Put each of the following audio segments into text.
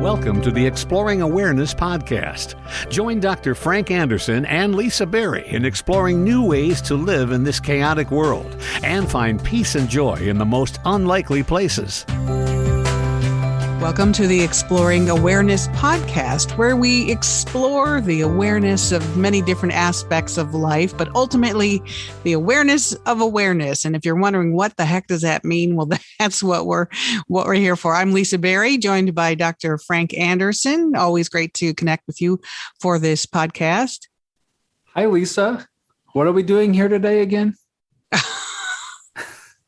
Welcome to the Exploring Awareness podcast. Join Dr. Frank Anderson and Lisa Berry in exploring new ways to live in this chaotic world and find peace and joy in the most unlikely places. Welcome to the Exploring Awareness podcast, where we explore the awareness of many different aspects of life, but ultimately the awareness of awareness. And if you're wondering what the heck does that mean, well, that's what we're here for. I'm Lisa Berry, joined by Dr. Frank Anderson. Always great to connect with you for this podcast. Hi, Lisa. What are we doing here today again?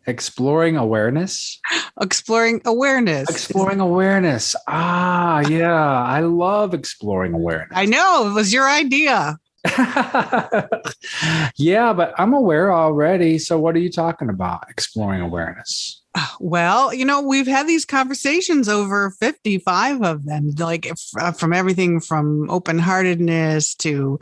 Exploring awareness. Exploring awareness. Exploring awareness. Yeah. I love exploring awareness. I know. It was your idea. Yeah, but I'm aware already. So what are you talking about? Exploring awareness. Well, we've had these conversations, over 55 of them, like from everything from open-heartedness to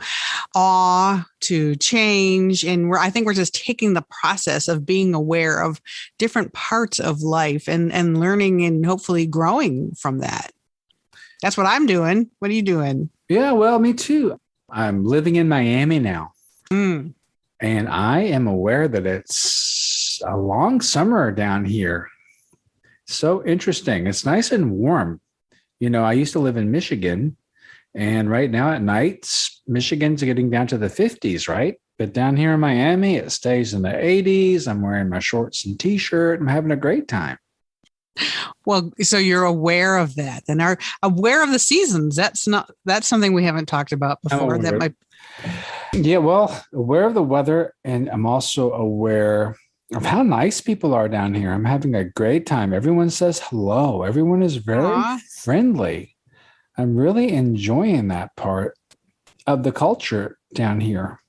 awe to change. And I think we're just taking the process of being aware of different parts of life and learning and hopefully growing from that. That's what I'm doing. What are you doing? Yeah, well, me too. I'm living in Miami now. And I am aware that it's a long summer down here. So interesting. It's nice and warm. I used to live in Michigan, and right now at nights, Michigan's getting down to the 50s, right? But down here in Miami, it stays in the 80s. I'm wearing my shorts and t-shirt. I'm having a great time. Well, so you're aware of that and are aware of the seasons. That's something we haven't talked about before. Yeah, well, aware of the weather, and I'm also aware of how nice people are down here. I'm having a great time. Everyone says hello. Everyone is very friendly. I'm really enjoying that part of the culture down here.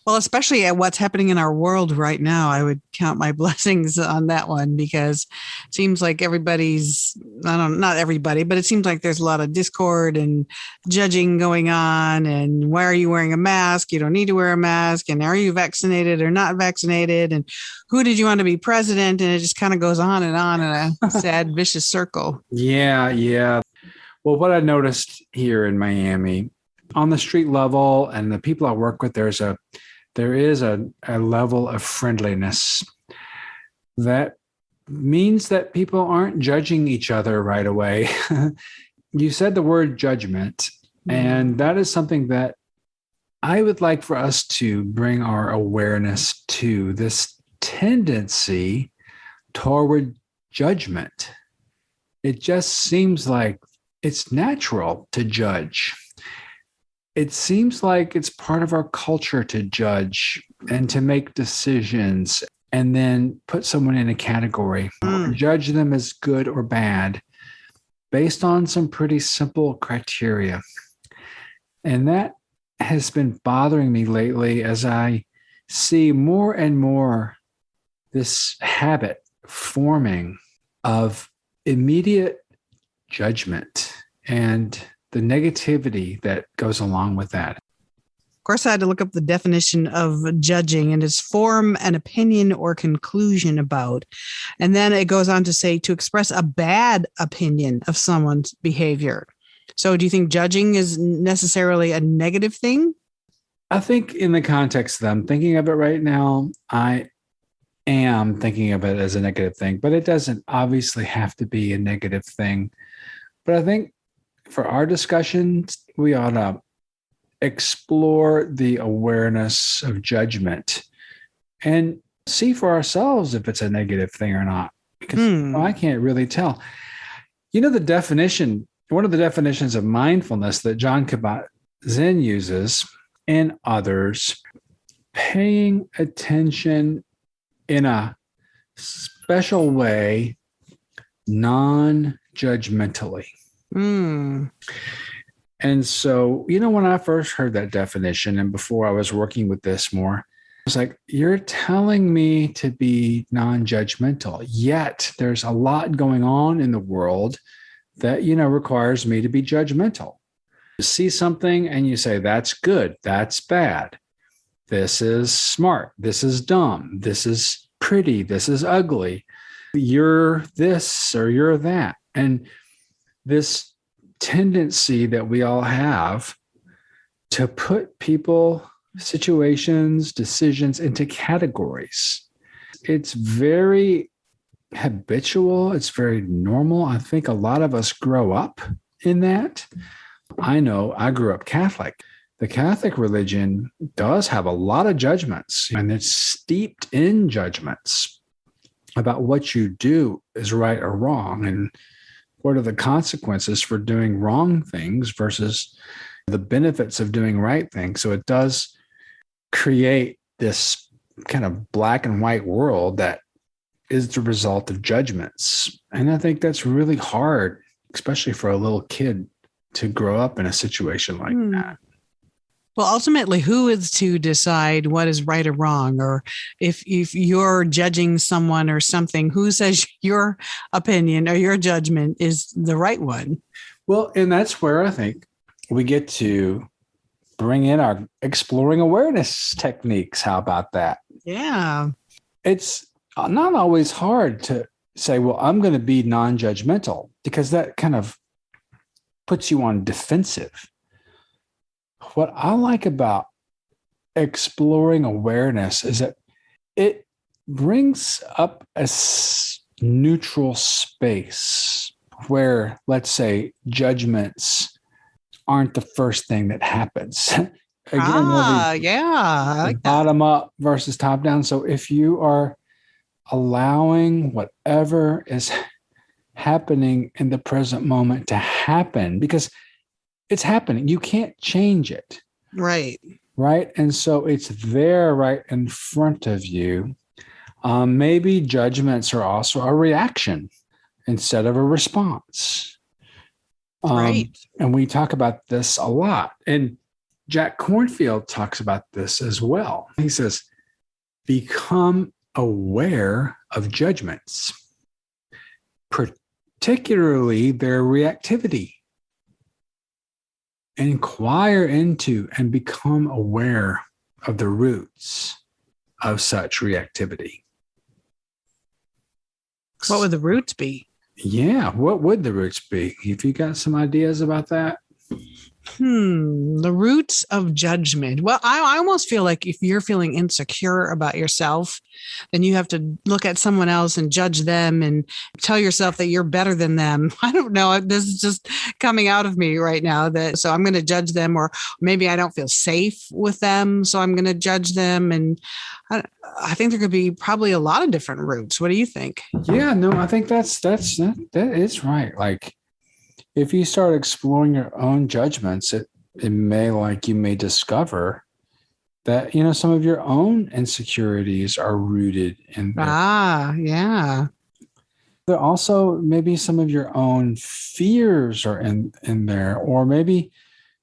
Well, especially at what's happening in our world right now, I would count my blessings on that one, because it seems like not everybody, but it seems like there's a lot of discord and judging going on. And why are you wearing a mask? You don't need to wear a mask. And are you vaccinated or not vaccinated? And who did you want to be president? And it just kind of goes on in a sad, vicious circle. Yeah. Well, what I noticed here in Miami on the street level and the people I work with, there is a level of friendliness that means that people aren't judging each other right away. You said the word judgment, and that is something that I would like for us to bring our awareness to, this tendency toward judgment. It just seems like it's natural to judge. It seems like it's part of our culture to judge and to make decisions and then put someone in a category, judge them as good or bad based on some pretty simple criteria. And that has been bothering me lately as I see more and more this habit forming of immediate judgment and the negativity that goes along with that. Of course, I had to look up the definition of judging, and it's form an opinion or conclusion about. And then it goes on to say to express a bad opinion of someone's behavior. So do you think judging is necessarily a negative thing? I think in the context that I'm thinking of it right now, I am thinking of it as a negative thing, but it doesn't obviously have to be a negative thing. But I think for our discussions, we ought to explore the awareness of judgment and see for ourselves if it's a negative thing or not. Because I can't really tell. The definition, one of the definitions of mindfulness that John Kabat-Zinn uses and others, paying attention in a special way, non-judgmentally. And so, when I first heard that definition, and before I was working with this more, I was like, you're telling me to be non-judgmental, yet there's a lot going on in the world that, requires me to be judgmental. You see something and you say, that's good, that's bad. This is smart, this is dumb, this is pretty, this is ugly. You're this or you're that. And this tendency that we all have to put people, situations, decisions into categories. It's very habitual. It's very normal. I think a lot of us grow up in that. I know I grew up Catholic. The Catholic religion does have a lot of judgments, and it's steeped in judgments about what you do is right or wrong, and what are the consequences for doing wrong things versus the benefits of doing right things. So it does create this kind of black and white world that is the result of judgments. And I think that's really hard, especially for a little kid to grow up in a situation like that. Well, ultimately, who is to decide what is right or wrong? Or if you're judging someone or something, who says your opinion or your judgment is the right one? Well, and that's where I think we get to bring in our exploring awareness techniques. How about that? Yeah. It's not always hard to say, well, I'm going to be non-judgmental, because that kind of puts you on defensive. What I like about exploring awareness is that it brings up a neutral space where, let's say, judgments aren't the first thing that happens. Again, yeah. I like bottom up versus top down. So if you are allowing whatever is happening in the present moment to happen, because it's happening, you can't change it. Right. Right. And so it's there right in front of you. Maybe judgments are also a reaction instead of a response. Right. And we talk about this a lot. And Jack Kornfield talks about this as well. He says, become aware of judgments, particularly their reactivity. Inquire into and become aware of the roots of such reactivity. What would the roots be? Yeah, what would the roots be? If you got some ideas about that? The roots of judgment. Well, I almost feel like if you're feeling insecure about yourself, then you have to look at someone else and judge them and tell yourself that you're better than them. I don't know. This is just coming out of me right now. So I'm going to judge them, or maybe I don't feel safe with them, so I'm going to judge them. And I think there could be probably a lot of different roots. What do you think? Yeah, no, I think that is right. Like, if you start exploring your own judgments, you may discover that, some of your own insecurities are rooted in there. Yeah. There also maybe some of your own fears are in there, or maybe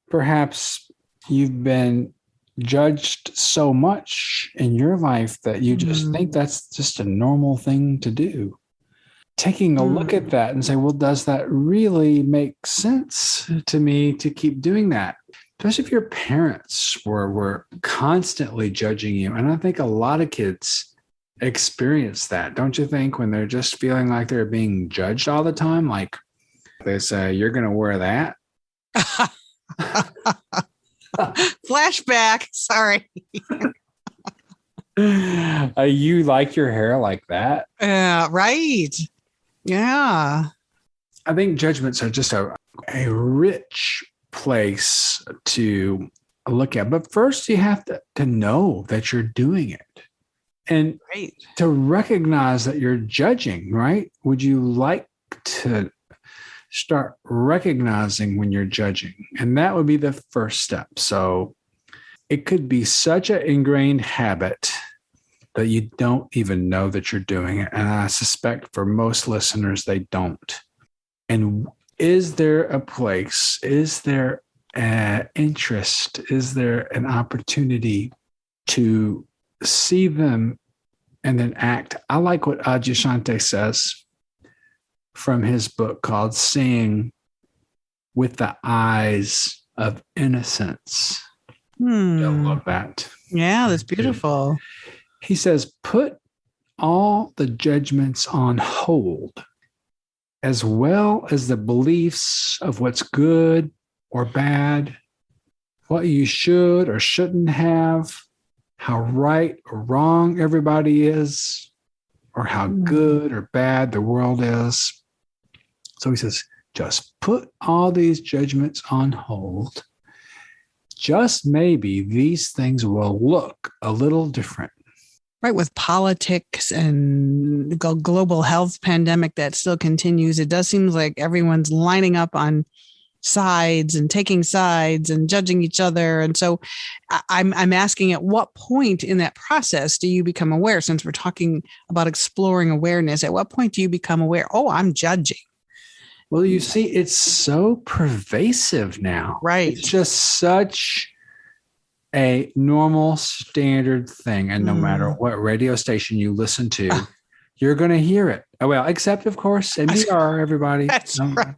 perhaps you've been judged so much in your life that you just think that's just a normal thing to do. Taking a look at that and say, well, does that really make sense to me to keep doing that? Especially if your parents were constantly judging you. And I think a lot of kids experience that, don't you think, when they're just feeling like they're being judged all the time? Like they say, you're going to wear that. Flashback. Sorry. You like your hair like that? Right. Yeah. I think judgments are just a rich place to look at. But first, you have to know that you're doing it. And to recognize that you're judging, right? Would you like to start recognizing when you're judging? And that would be the first step. So it could be such an ingrained habit that you don't even know that you're doing it. And I suspect for most listeners, they don't. And is there a place? Is there an interest? Is there an opportunity to see them and then act? I like what Adyashanti says from his book called Seeing with the Eyes of Innocence. I love that. Yeah, that's beautiful. He says, put all the judgments on hold as well as the beliefs of what's good or bad, what you should or shouldn't have, how right or wrong everybody is, or how good or bad the world is. So he says, just put all these judgments on hold. Just maybe these things will look a little different. Right, with politics and the global health pandemic that still continues, it does seem like everyone's lining up on sides and taking sides and judging each other. And so I'm asking, at what point in that process do you become aware, since we're talking about exploring awareness, at what point do you become aware, oh, I'm judging? Well, you see, it's so pervasive now. Right. It's just such a normal standard thing. And no matter what radio station you listen to, you're going to hear it. Oh, well, except, of course, NPR, everybody. That's right.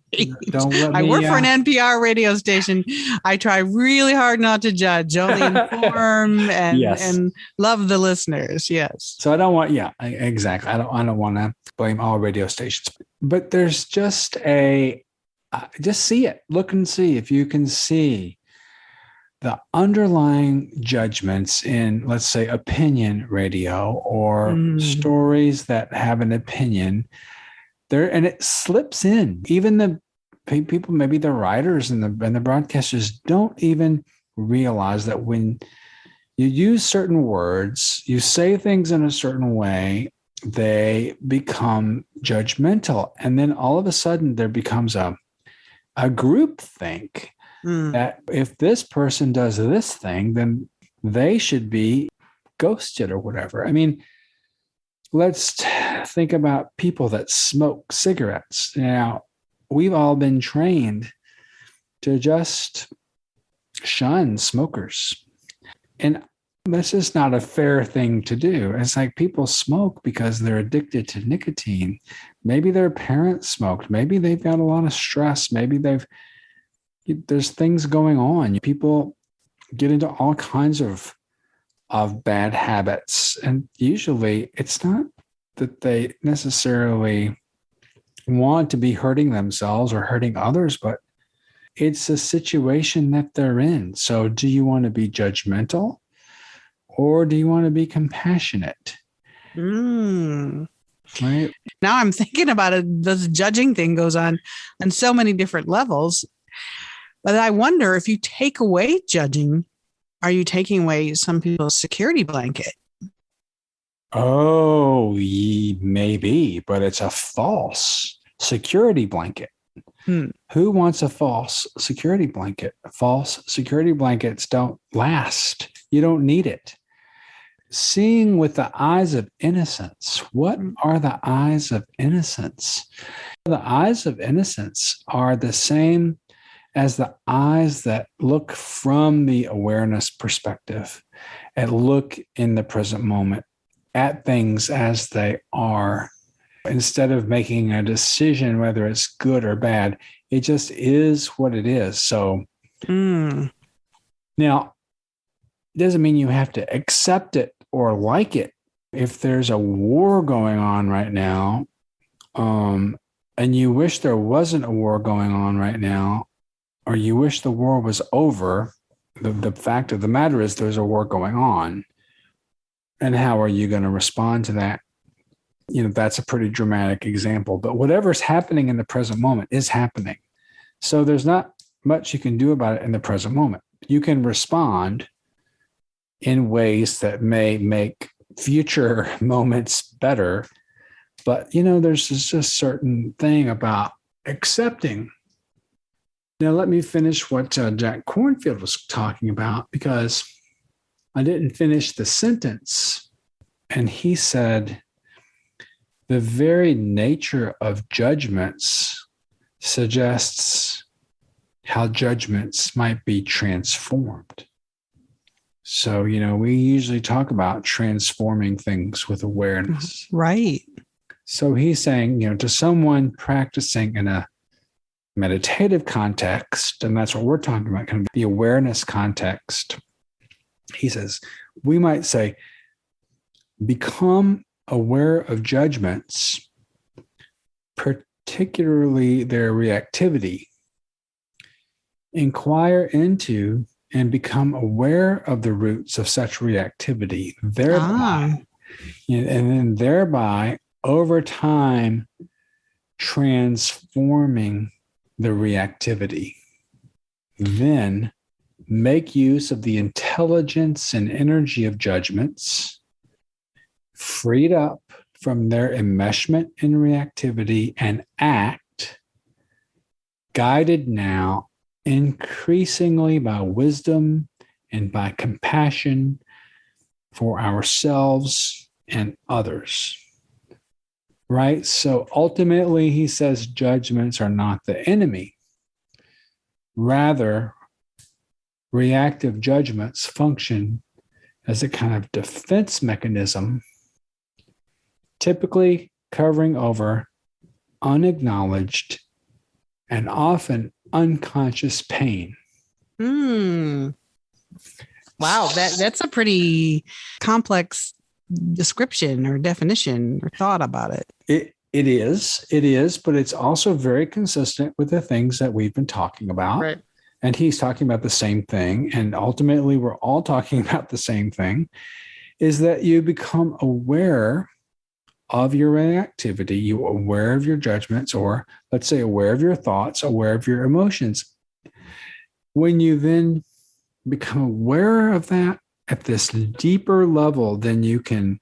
Don't let me. I work for an NPR radio station. I try really hard not to judge, only inform and love the listeners. Yes. So I don't want, exactly. I don't want to blame all radio stations, but there's just just see it. Look and see if you can see the underlying judgments in, let's say, opinion radio or stories that have an opinion there, and it slips in. Even the people, maybe the writers and the broadcasters, don't even realize that when you use certain words, you say things in a certain way, they become judgmental. And then all of a sudden there becomes a group think that if this person does this thing, then they should be ghosted or whatever. I mean, let's think about people that smoke cigarettes. Now, we've all been trained to just shun smokers. And that's just not a fair thing to do. It's like people smoke because they're addicted to nicotine. Maybe their parents smoked. Maybe they've got a lot of stress. Maybe there's things going on. People get into all kinds of bad habits. And usually it's not that they necessarily want to be hurting themselves or hurting others, but it's a situation that they're in. So do you want to be judgmental or do you want to be compassionate? Right. Now I'm thinking about it. This judging thing goes on so many different levels. But I wonder, if you take away judging, are you taking away some people's security blanket? Oh, maybe, but it's a false security blanket. Who wants a false security blanket? False security blankets don't last. You don't need it. Seeing with the eyes of innocence. What are the eyes of innocence? The eyes of innocence are the same as the eyes that look from the awareness perspective and look in the present moment at things as they are. Instead of making a decision whether it's good or bad, it just is what it is. So now, it doesn't mean you have to accept it or like it. If there's a war going on right now, and you wish there wasn't a war going on right now, or you wish the war was over, the fact of the matter is there's a war going on. And how are you going to respond to that? That's a pretty dramatic example, but whatever's happening in the present moment is happening. So there's not much you can do about it in the present moment. You can respond in ways that may make future moments better. But, there's just a certain thing about accepting. Now, let me finish what Jack Kornfield was talking about, because I didn't finish the sentence. And he said, the very nature of judgments suggests how judgments might be transformed. So, we usually talk about transforming things with awareness. Right. So he's saying, to someone practicing in a meditative context, and that's what we're talking about, kind of the awareness context, he says, we might say, become aware of judgments, particularly particularly their reactivity, inquire into and become aware of the roots of such reactivity, thereby, and then thereby over time transforming the reactivity. Then make use of the intelligence and energy of judgments, freed up from their enmeshment in reactivity, and act, guided now increasingly by wisdom and by compassion for ourselves and others. Right? So ultimately, he says judgments are not the enemy. Rather, reactive judgments function as a kind of defense mechanism, typically covering over unacknowledged and often unconscious pain. Wow, that's a pretty complex description or definition or thought about it. It is, but it's also very consistent with the things that we've been talking about. Right. And he's talking about the same thing. And ultimately, we're all talking about the same thing, is that you become aware of your reactivity, you aware of your judgments, or let's say aware of your thoughts, aware of your emotions. When you then become aware of that at this deeper level, then you can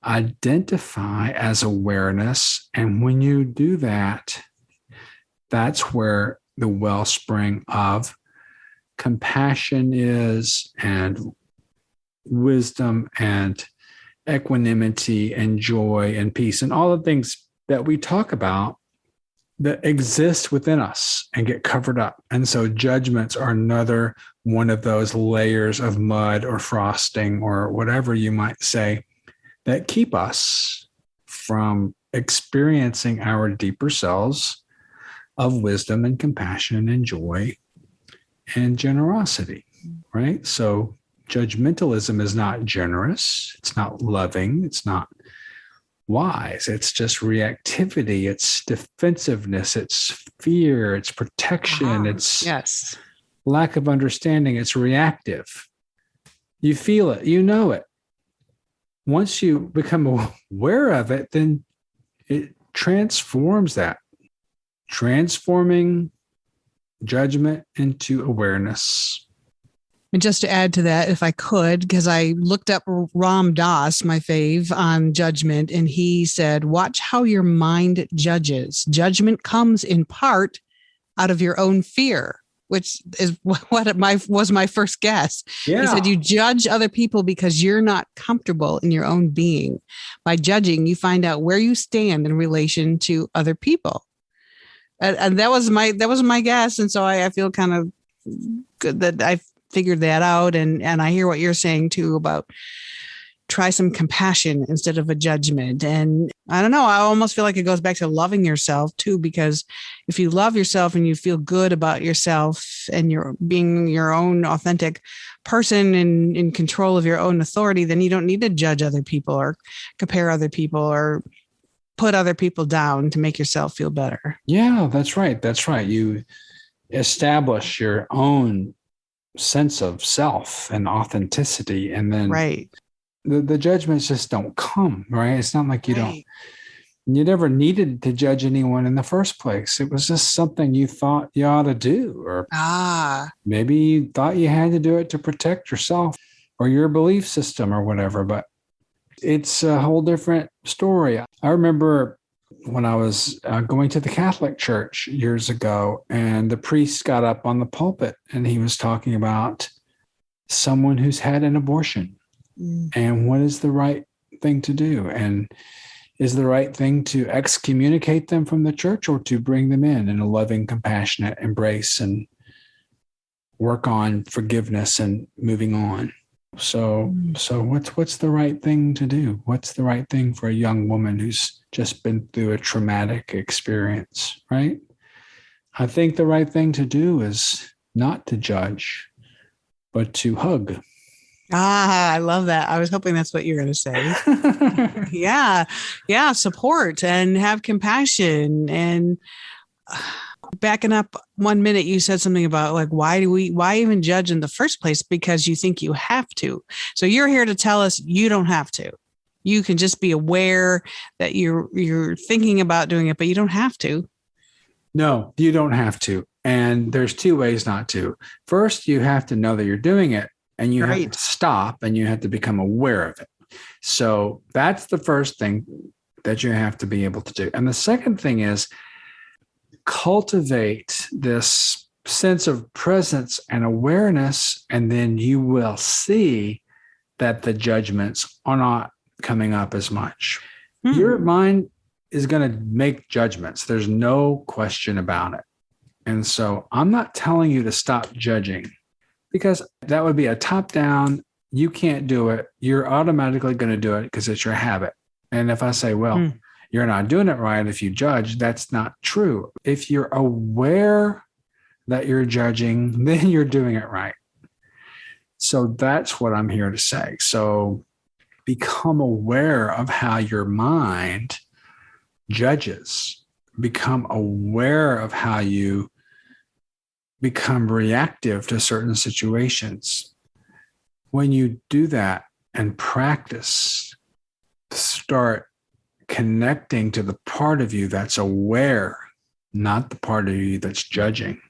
identify as awareness. And when you do that, that's where the wellspring of compassion is, and wisdom and equanimity and joy and peace and all the things that we talk about that exist within us and get covered up. And so judgments are another one of those layers of mud or frosting or whatever you might say that keep us from experiencing our deeper selves of wisdom and compassion and joy and generosity, right? So judgmentalism is not generous. It's not loving. It's not wise. It's just reactivity. It's defensiveness. It's fear. It's protection. It's lack of understanding. It's reactive. You feel it. You know it. Once you become aware of it, then it transforms that, transforming judgment into awareness. And just to add to that, if I could, because I looked up Ram Dass, my fave, on judgment, and he said, watch how your mind judges. Judgment comes in part out of your own fear, which is what was my first guess. Yeah. He said, you judge other people because you're not comfortable in your own being. By judging, you find out where you stand in relation to other people. And that was my guess. And so I feel kind of good that I figured that out. And I hear what you're saying too about try some compassion instead of a judgment. And I don't know, I almost feel like it goes back to loving yourself too, because if you love yourself and you feel good about yourself and you're being your own authentic person and in control of your own authority, then you don't need to judge other people or compare other people or put other people down to make yourself feel better. Yeah, that's right. That's right. You establish your own sense of self and authenticity, and then the judgments just don't come, right? It's not like you never needed to judge anyone in the first place. It was just something you thought you ought to do, or maybe you thought you had to do it to protect yourself or your belief system or whatever, but it's a whole different story. I remember when I was going to the Catholic Church years ago, and the priest got up on the pulpit and he was talking about someone who's had an abortion and what is the right thing to do, and is the right thing to excommunicate them from the church or to bring them in a loving, compassionate embrace and work on forgiveness and moving on. So what's the right thing to do? What's the right thing for a young woman who's just been through a traumatic experience, right? I think the right thing to do is not to judge, but to hug I love that. I was hoping that's what you're going to say. Yeah. Yeah. Support and have compassion. And backing up 1 minute, you said something about like, why even judge in the first place? Because you think you have to. So you're here to tell us you don't have to. You can just be aware that you're thinking about doing it, but you don't have to. No, you don't have to. And there's two ways not to. First, you have to know that you're doing it, and you have to stop, and you have to become aware of it. So that's the first thing that you have to be able to do. And the second thing is cultivate this sense of presence and awareness, and then you will see that the judgments are not coming up as much. Your mind is going to make judgments. There's no question about it. And so I'm not telling you to stop judging, because that would be a top down. You can't do it. You're automatically going to do it because it's your habit. And if I say, well, you're not doing it right if you judge, that's not true. If you're aware that you're judging, then you're doing it right. So that's what I'm here to say. So become aware of how your mind judges. Become aware of how you become reactive to certain situations. When you do that and practice, start connecting to the part of you that's aware, not the part of you that's judging.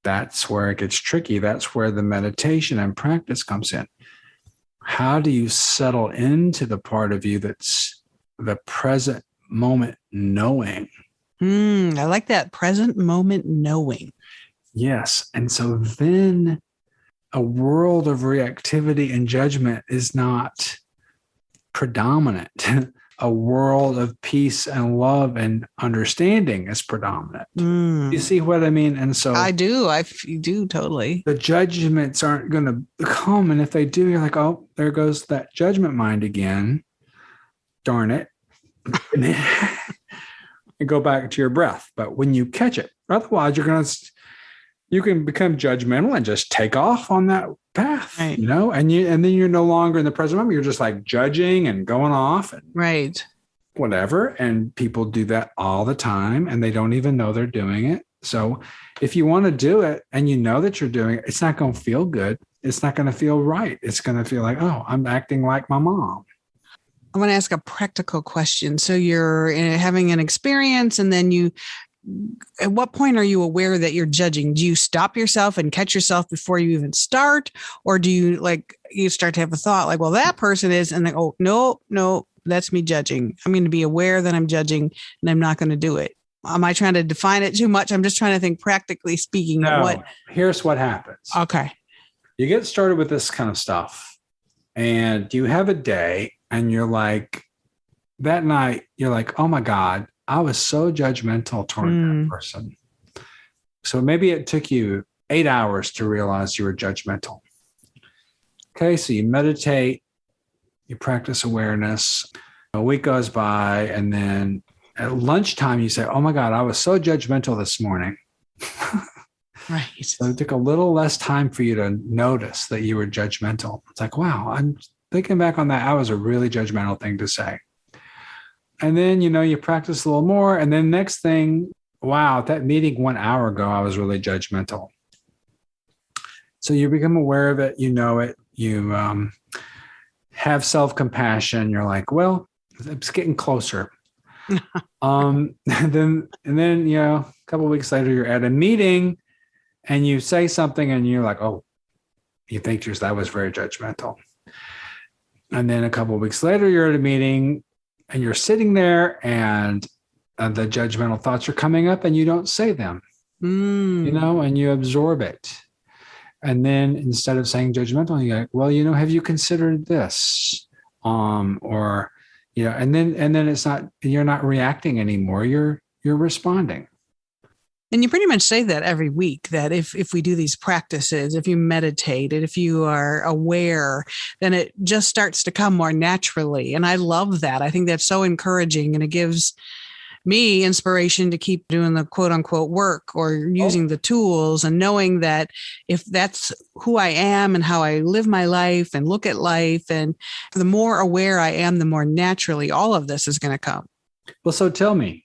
That's where it gets tricky. That's where the meditation and practice comes in. How do you settle into the part of you that's the present moment knowing? I like that, present moment knowing. Yes. And so then a world of reactivity and judgment is not predominant. A world of peace and love and understanding is predominant. You see what I mean? And so I do. You do totally. The judgments aren't going to come. And if they do, you're like, oh, there goes that judgment mind again. Darn it. And then you go back to your breath. But when you catch it, otherwise you can become judgmental and just take off on that path, right. And then you're no longer in the present moment. You're just like judging and going off and whatever. And people do that all the time and they don't even know they're doing it. So if you want to do it and you know that you're doing it, it's not going to feel good. It's not going to feel right. It's going to feel like, oh, I'm acting like my mom. I want to ask a practical question. So you're having an experience and then at what point are you aware that you're judging? Do you stop yourself and catch yourself before you even start? Or do you start to have a thought like, well, that person is, and then, oh, no, that's me judging. I'm going to be aware that I'm judging and I'm not going to do it. Am I trying to define it too much? I'm just trying to think practically speaking. No, here's what happens. Okay. You get started with this kind of stuff and you have a day and you're like, that night, you're like, oh my God, I was so judgmental toward that person. So maybe it took you 8 hours to realize you were judgmental. Okay, so you meditate, you practice awareness. A week goes by, and then at lunchtime, you say, oh my God, I was so judgmental this morning. Right. So it took a little less time for you to notice that you were judgmental. It's like, wow, I'm thinking back on that. I was a really judgmental thing to say. And then, you practice a little more. And then next thing, wow, that meeting 1 hour ago, I was really judgmental. So you become aware of it. You know it. You have self-compassion. You're like, well, it's getting closer. And then, a couple of weeks later, you're at a meeting and you say something and you're like, oh, you think that was very judgmental. And then a couple of weeks later, you're at a meeting and you're sitting there and the judgmental thoughts are coming up and you don't say them, and you absorb it. And then instead of saying judgmental, you're like, well, have you considered this? And then it's not, you're not reacting anymore. You're responding. And you pretty much say that every week, that if we do these practices, if you meditate, and if you are aware, then it just starts to come more naturally. And I love that. I think that's so encouraging. And it gives me inspiration to keep doing the quote unquote work or using the tools, and knowing that if that's who I am and how I live my life and look at life, and the more aware I am, the more naturally all of this is going to come. Well, so tell me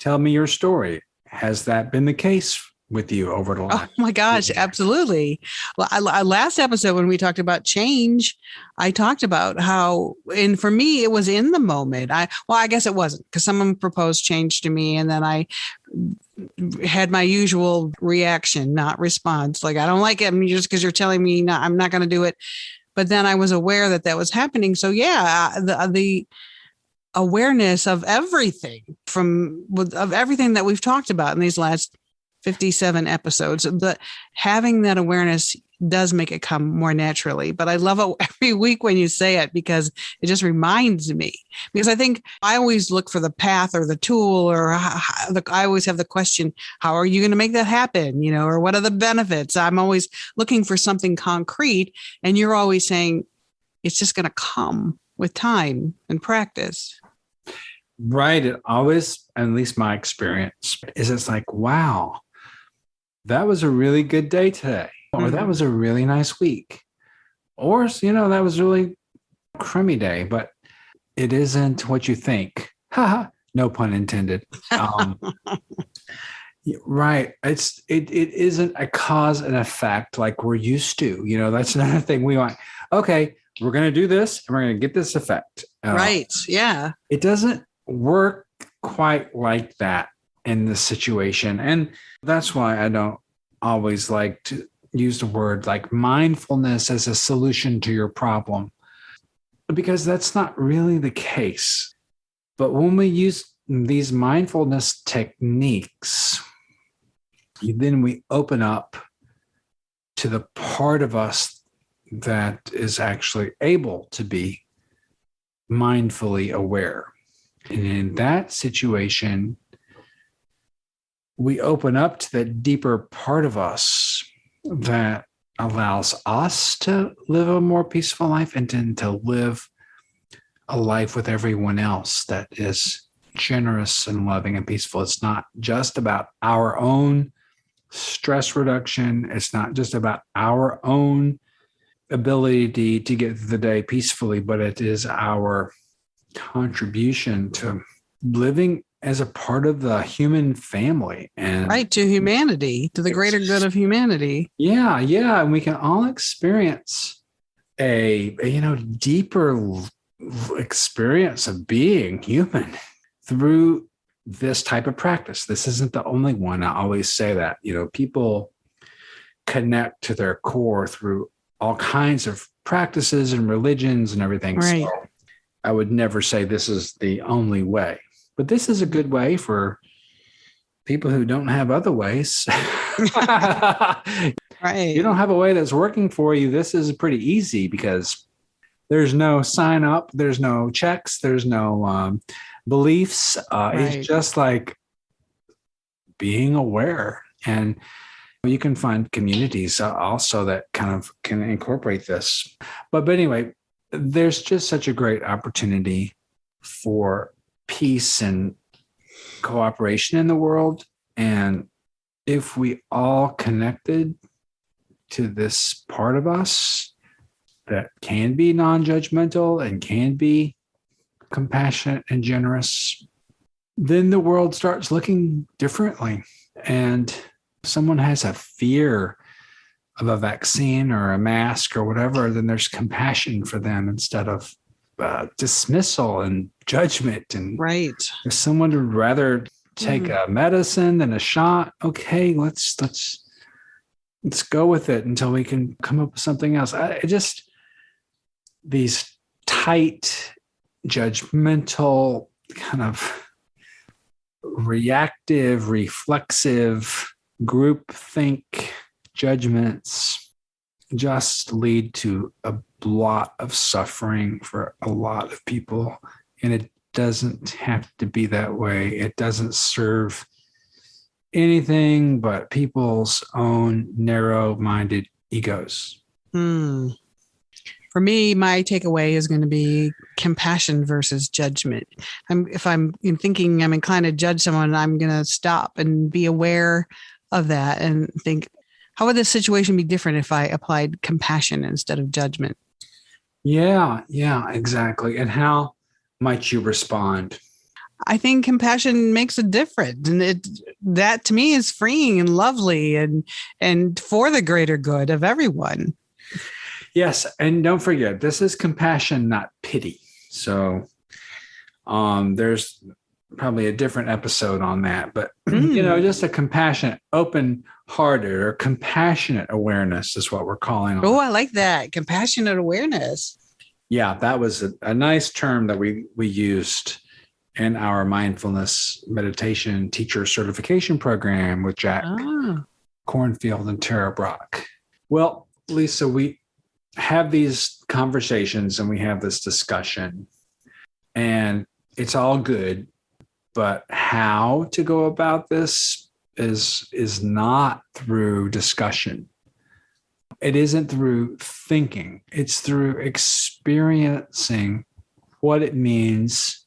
your story. Has that been the case with you over the last? Oh my gosh, absolutely. Well, last episode when we talked about change, I talked about how, and for me, it was in the moment. I guess it wasn't, because someone proposed change to me, and then I had my usual reaction, not response. Like, I don't like it just because you're telling me I'm not going to do it. But then I was aware that was happening. So yeah, the awareness of everything of everything that we've talked about in these last 57 episodes, but having that awareness does make it come more naturally. But I love it every week when you say it, because it just reminds me, because I think I always look for the path or the tool, or I always have the question, how are you going to make that happen? Or what are the benefits? I'm always looking for something concrete. And you're always saying it's just going to come with time and practice. Right. It always, at least my experience, is it's like, wow, that was a really good day today. Or that was a really nice week. Or, that was a really crummy day, but it isn't what you think. No pun intended. Right. It isn't a cause and effect like we're used to. That's another thing we want. Okay, we're going to do this and we're going to get this effect. Right. Yeah. It doesn't work quite like that in this situation. And that's why I don't always like to use the word like mindfulness as a solution to your problem, because that's not really the case. But when we use these mindfulness techniques, then we open up to the part of us that is actually able to be mindfully aware. And in that situation, we open up to that deeper part of us that allows us to live a more peaceful life, and then to live a life with everyone else that is generous and loving and peaceful. It's not just about our own stress reduction. It's not just about our own ability to get through the day peacefully, but it is our contribution to living as a part of the human family, and right, to humanity, to the greater good of humanity. Yeah. And we can all experience a deeper experience of being human through this type of practice. This isn't the only one. I always say that, people connect to their core through all kinds of practices and religions and everything. Right. So I would never say this is the only way, but this is a good way for people who don't have other ways. Right. You don't have a way that's working for you. This is pretty easy, because there's no sign up, there's no checks, there's no beliefs. Right. It's just like being aware. And you can find communities also that kind of can incorporate this. But anyway, there's just such a great opportunity for peace and cooperation in the world. And if we all connected to this part of us that can be non-judgmental and can be compassionate and generous, then the world starts looking differently. And someone has a fear of a vaccine or a mask or whatever, then there's compassion for them instead of dismissal and judgment. And right. if someone would rather take a medicine than a shot, okay, let's go with it until we can come up with something else. These tight, judgmental, kind of reactive, reflexive, groupthink judgments just lead to a lot of suffering for a lot of people. And it doesn't have to be that way. It doesn't serve anything but people's own narrow-minded egos. For me, my takeaway is going to be compassion versus judgment. If I'm thinking I'm inclined to judge someone, I'm going to stop and be aware of that and think, how would this situation be different if I applied compassion instead of judgment? Yeah, exactly. And how might you respond? I think compassion makes a difference, and that to me is freeing and lovely and for the greater good of everyone. Yes, and don't forget, this is compassion, not pity. So there's probably a different episode on that, but just a compassionate, open-hearted, or compassionate awareness is what we're calling on. Oh, I like that. Compassionate awareness. Yeah, that was a nice term that we used in our mindfulness meditation teacher certification program with Jack Cornfield and Tara Brock. Well, Lisa, we have these conversations and we have this discussion, and it's all good, but how to go about this is not through discussion. It isn't through thinking. It's through experiencing what it means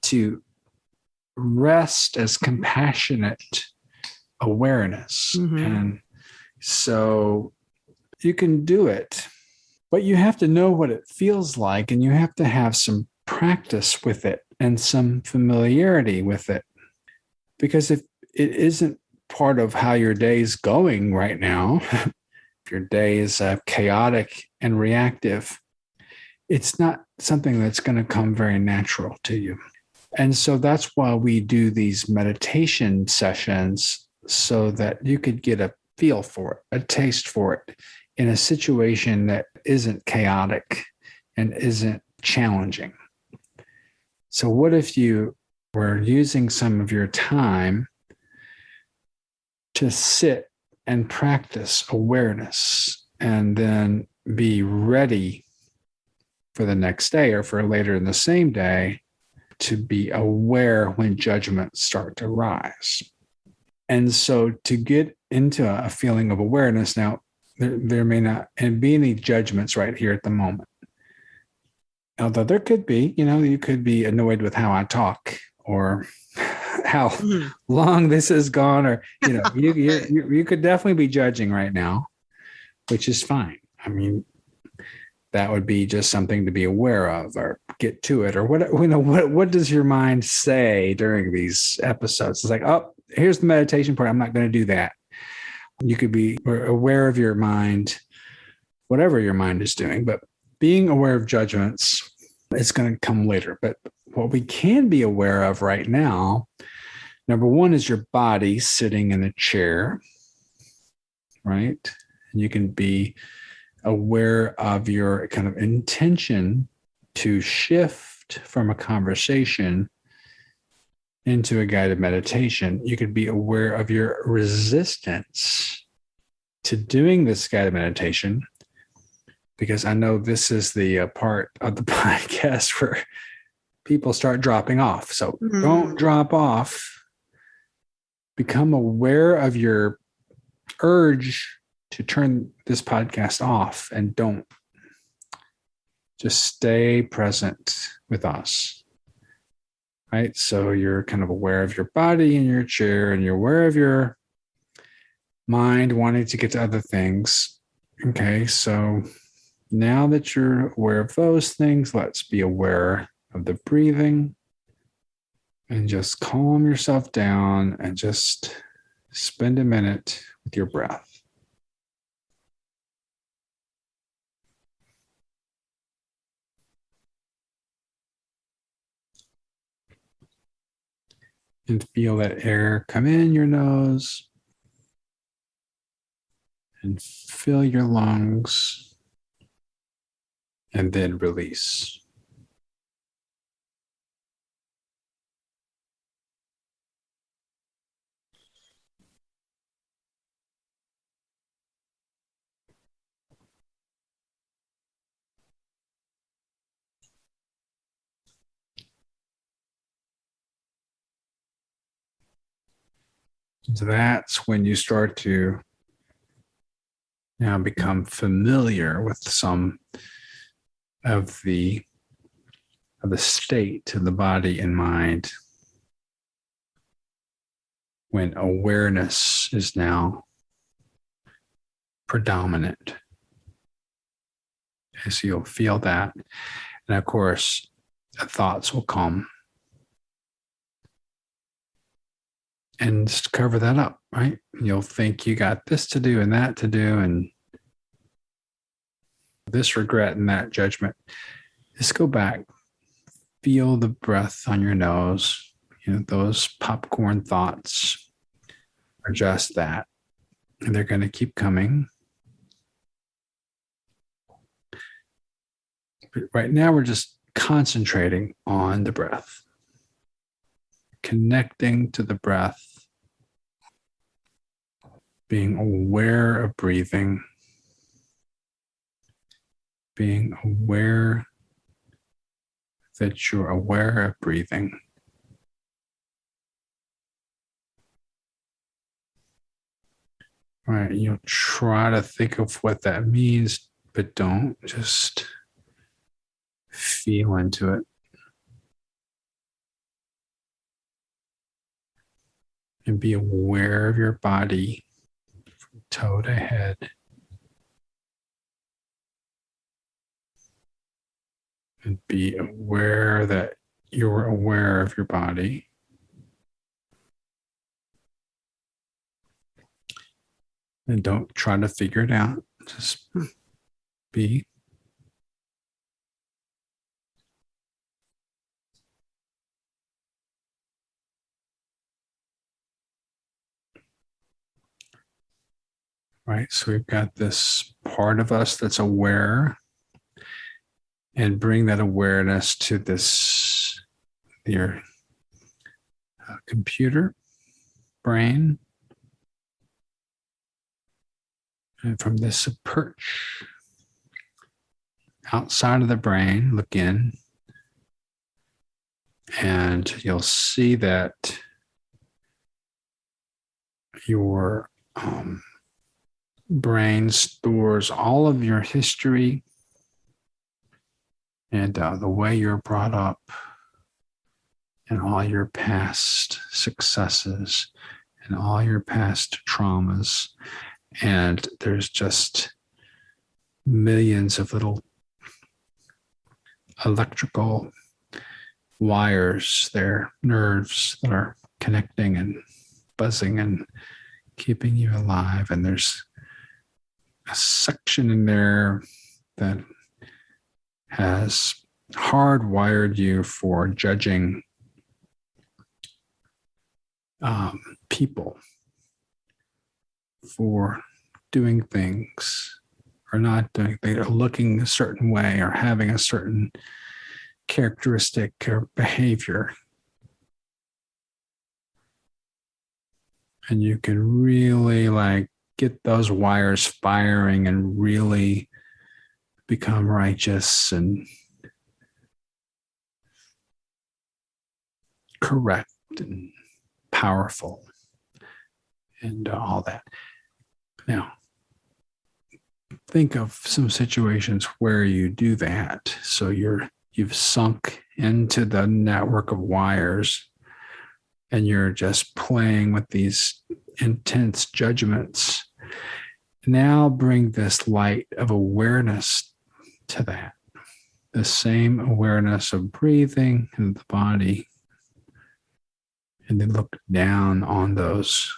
to rest as compassionate awareness. And so you can do it, but you have to know what it feels like, and you have to have some practice with it and some familiarity with it. Because if it isn't part of how your day's going right now, if your day is chaotic and reactive, it's not something that's going to come very natural to you. And so that's why we do these meditation sessions, so that you could get a feel for it, a taste for it in a situation that isn't chaotic and isn't challenging. So what if you were using some of your time to sit and practice awareness and then be ready for the next day or for later in the same day to be aware when judgments start to rise. And so to get into a feeling of awareness, now there may not be any judgments right here at the moment. Although there could be, you could be annoyed with how I talk or how long this has gone, or, you could definitely be judging right now, which is fine. I mean, that would be just something to be aware of or get to it, or what does your mind say during these episodes? It's like, oh, here's the meditation part. I'm not going to do that. You could be aware of your mind, whatever your mind is doing, but being aware of judgments, it's going to come later. But what we can be aware of right now, number one, is your body sitting in a chair, right? And you can be aware of your kind of intention to shift from a conversation into a guided meditation. You could be aware of your resistance to doing this guided meditation, because I know this is the part of the podcast where people start dropping off. So don't drop off. Become aware of your urge to turn this podcast off, and don't. Just stay present with us. Right? So you're kind of aware of your body in your chair, and you're aware of your mind wanting to get to other things. Okay, so now that you're aware of those things, let's be aware of the breathing, and just calm yourself down and just spend a minute with your breath. And feel that air come in your nose and fill your lungs, and then release. So that's when you start to now become familiar with some of the state of the body and mind when awareness is now predominant. So you'll feel that. And of course, thoughts will come and just cover that up, right? You'll think you got this to do and that to do and this regret and that judgment. Just go back, feel the breath on your nose. Those popcorn thoughts are just that. And they're going to keep coming. But right now, we're just concentrating on the breath, connecting to the breath, being aware of breathing, being aware that you're aware of breathing. All right, you'll try to think of what that means, but don't. Just feel into it. And be aware of your body from toe to head. And be aware that you're aware of your body. And don't try to figure it out. Just be. Right, so we've got this part of us that's aware, and bring that awareness to your computer, brain, and from this perch outside of the brain, look in, and you'll see that your brain stores all of your history and the way you're brought up and all your past successes and all your past traumas. And there's just millions of little electrical wires there, nerves that are connecting and buzzing and keeping you alive. And there's a section in there that has hardwired you for judging people for doing things or not doing things, or looking a certain way or having a certain characteristic or behavior. And you can really get those wires firing and really become righteous and correct and powerful and all that. Now, think of some situations where you do that. So you've sunk into the network of wires and you're just playing with these intense judgments. Now bring this light of awareness to that. The same awareness of breathing and the body. And then look down on those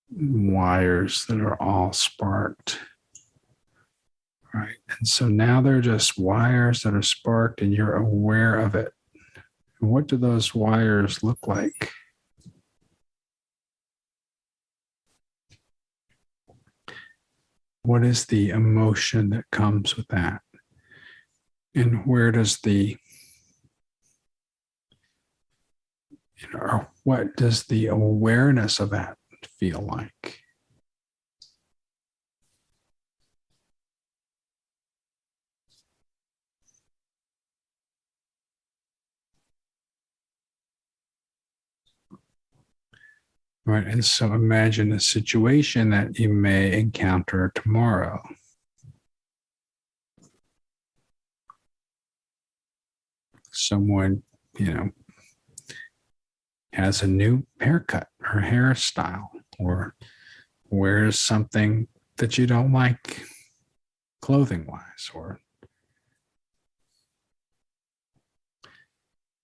wires that are all sparked. Right. And so now they're just wires that are sparked and you're aware of it. And what do those wires look like? What is the emotion that comes with that? And where does or what does the awareness of that feel like? Right, and so imagine a situation that you may encounter tomorrow. someone, has a new haircut or hairstyle, or wears something that you don't like clothing wise, or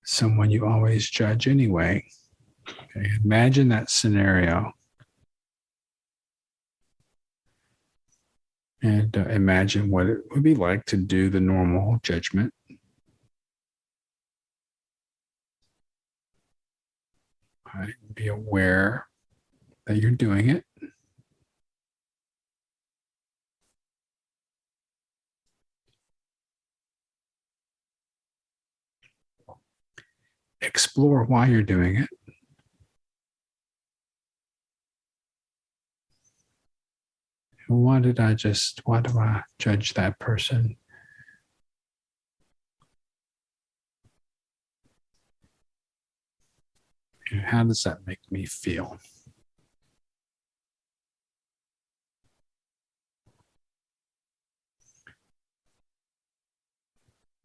someone you always judge anyway. Okay, imagine that scenario. And imagine what it would be like to do the normal judgment. Right? Be aware that you're doing it. Explore why you're doing it. Why do I judge that person? And how does that make me feel?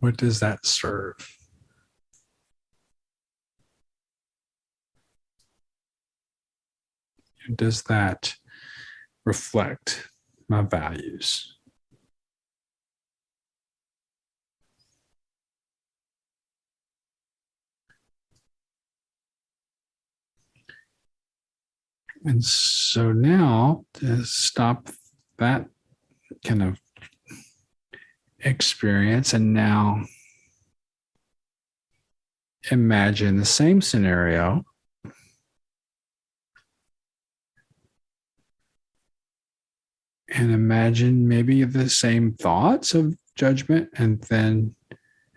What does that serve? And does that reflect my values? And so now to stop that kind of experience, and now imagine the same scenario, and imagine maybe the same thoughts of judgment, and then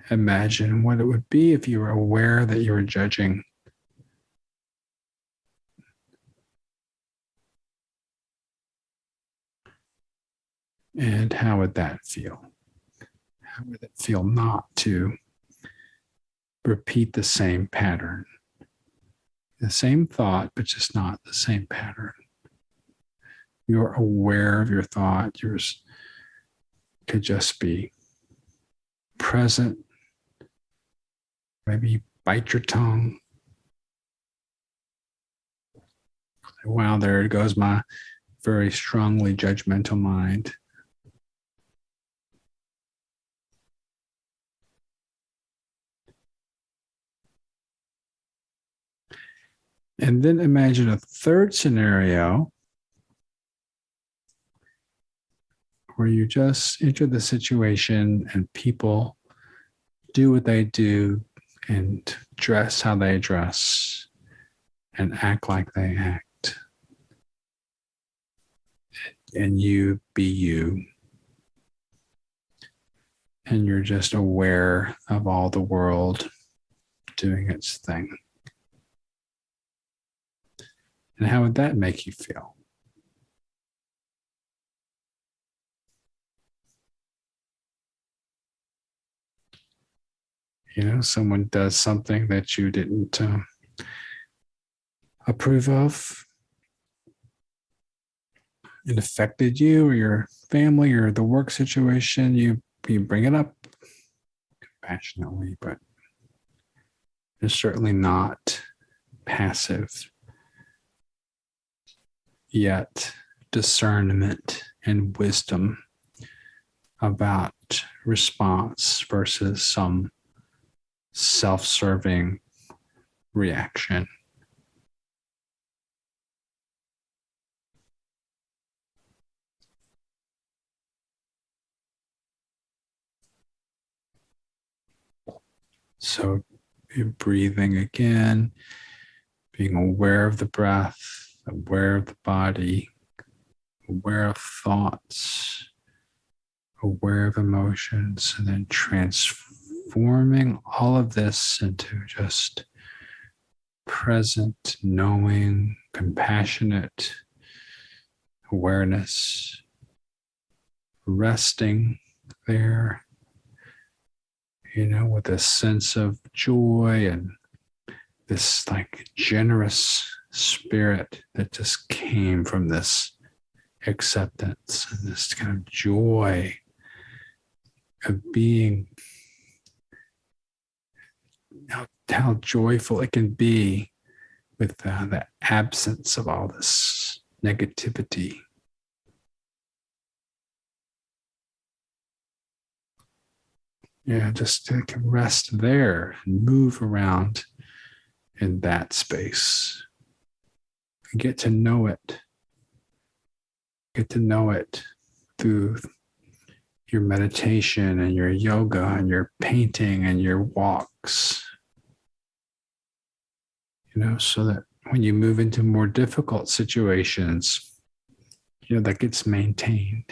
imagine what it would be if you were aware that you were judging. And how would that feel? How would it feel not to repeat the same pattern? The same thought, but just not the same pattern. You're aware of your thought. Yours could just be present. Maybe you bite your tongue. Wow, there goes my very strongly judgmental mind. And then imagine a third scenario where you just enter the situation and people do what they do and dress how they dress and act like they act. And you be you. And you're just aware of all the world doing its thing. And how would that make you feel? Someone does something that you didn't approve of. It affected you or your family or the work situation. You bring it up compassionately, but you're certainly not passive. Yet discernment and wisdom about response versus some self-serving reaction. So you're breathing again, being aware of the breath, aware of the body, aware of thoughts, aware of emotions, and then transforming all of this into just present, knowing, compassionate awareness, resting there, with a sense of joy and this generous spirit that just came from this acceptance and this kind of joy of being how joyful it can be with the absence of all this negativity. Yeah, just take a rest there and move around in that space. And get to know it. Get to know it through your meditation and your yoga and your painting and your walks. So that when you move into more difficult situations, that gets maintained.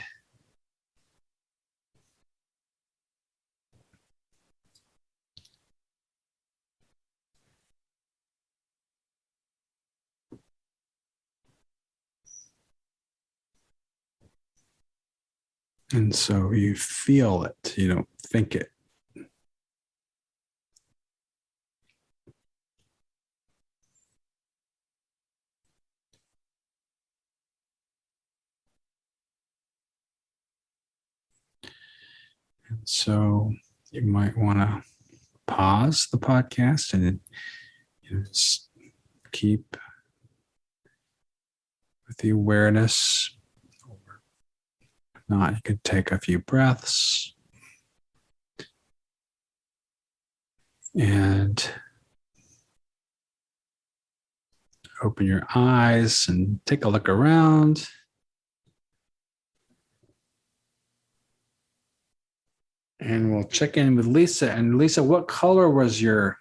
And so you feel it, you don't think it. And so you might want to pause the podcast and just keep with the awareness. If not, you could take a few breaths and open your eyes and take a look around. And we'll check in with Lisa. And Lisa, what color was your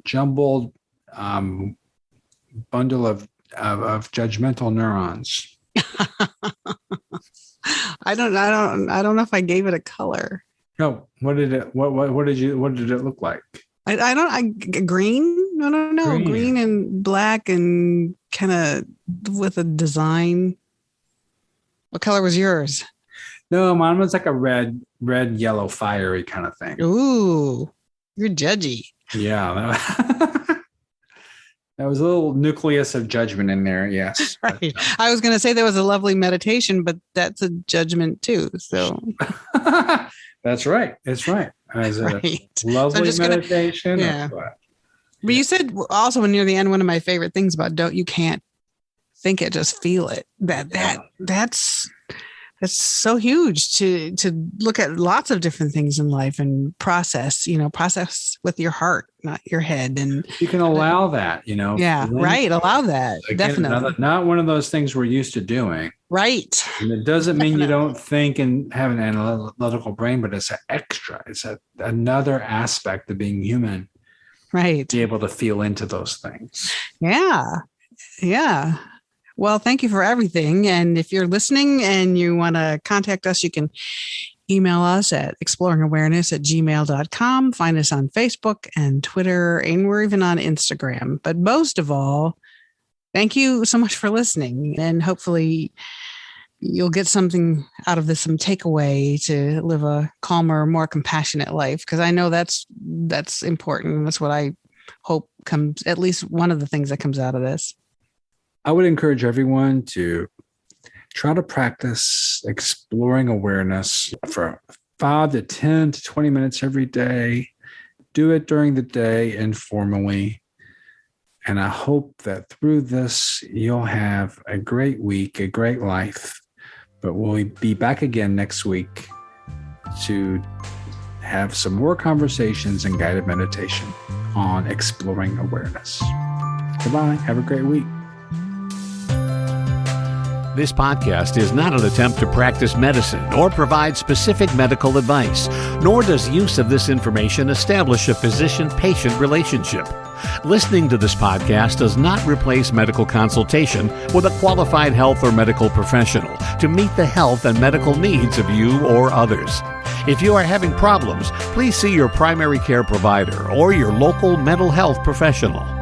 jumbled bundle of judgmental neurons? I don't know if I gave it a color. No. What did it look like? Green? No. Green and black and kind of with a design. What color was yours? No, mine was like a red, yellow, fiery kind of thing. Ooh, you're judgy. Yeah. That was a little nucleus of judgment in there. Yes. Right. I was going to say there was a lovely meditation, but that's a judgment too. So that's right. It's right. As a right. lovely meditation. Yeah. But you said also near the end, one of my favorite things about you can't think it, just feel it. That's so huge to look at lots of different things in life and process with your heart, not your head. And you can allow that, Yeah, right. Allow that. Again, definitely. Not one of those things we're used to doing. Right. And it doesn't mean you don't think and have an analytical brain, but it's an extra. It's another aspect of being human. Right. Be able to feel into those things. Yeah. Yeah. Well, thank you for everything. And if you're listening and you want to contact us, you can email us at exploringawareness@gmail.com. Find us on Facebook and Twitter, and we're even on Instagram. But most of all, thank you so much for listening. And hopefully you'll get something out of this, some takeaway to live a calmer, more compassionate life. Because I know that's important. That's what I hope comes, at least one of the things that comes out of this. I would encourage everyone to try to practice exploring awareness for 5 to 10 to 20 minutes every day. Do it during the day informally. And I hope that through this, you'll have a great week, a great life. But we'll be back again next week to have some more conversations and guided meditation on exploring awareness. Goodbye. Have a great week. This podcast is not an attempt to practice medicine or provide specific medical advice, nor does use of this information establish a physician-patient relationship. Listening to this podcast does not replace medical consultation with a qualified health or medical professional to meet the health and medical needs of you or others. If you are having problems, please see your primary care provider or your local mental health professional.